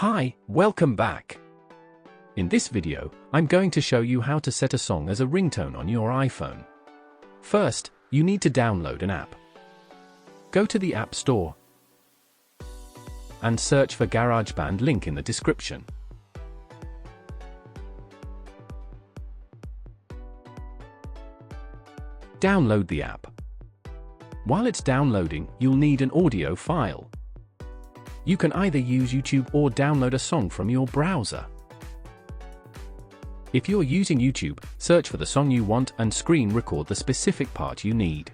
Hi, welcome back. In this video, I'm going to show you how to set a song as a ringtone on your iPhone. First, you need to download an app. Go to the App Store and search for GarageBand, link in the description. Download the app. While it's downloading, you'll need an audio file. You can either use YouTube or download a song from your browser. If you're using YouTube, search for the song you want and screen record the specific part you need.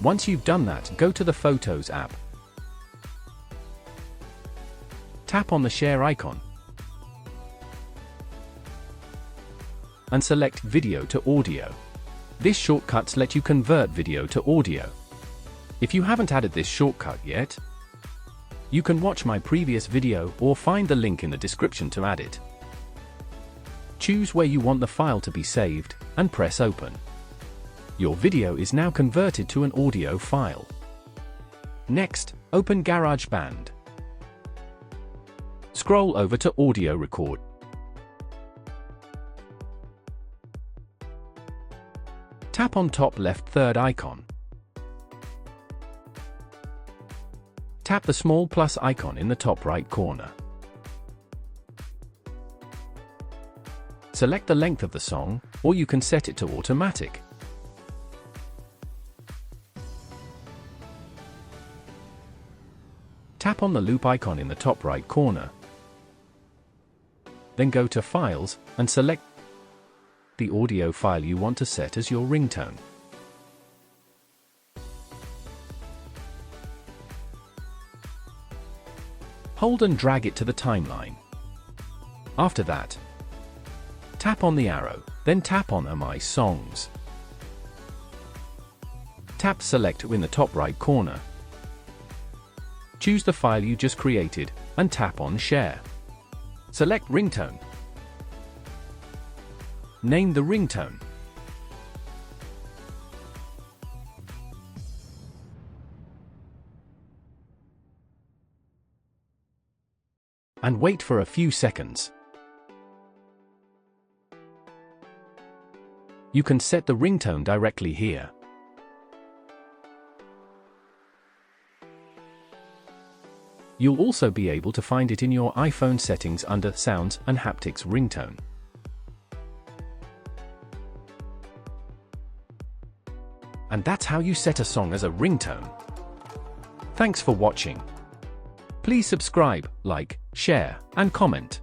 Once you've done that, go to the Photos app. Tap on the share icon and select Video to Audio. This shortcut lets you convert video to audio. If you haven't added this shortcut yet, you can watch my previous video or find the link in the description to add it. Choose where you want the file to be saved and press Open. Your video is now converted to an audio file. Next, open GarageBand. Scroll over to Audio Record. Tap on top left third icon. Tap the small plus icon in the top right corner. Select the length of the song, or you can set it to automatic. Tap on the loop icon in the top right corner. Then go to Files and select the audio file you want to set as your ringtone. Hold and drag it to the timeline. After that, tap on the arrow, then tap on My Songs. Tap Select in the top right corner. Choose the file you just created, and tap on Share. Select Ringtone. Name the ringtone. And wait for a few seconds. You can set the ringtone directly here. You'll also be able to find it in your iPhone settings under Sounds and Haptics Ringtone. And that's how you set a song as a ringtone. Thanks for watching. Please subscribe, like, share, and comment.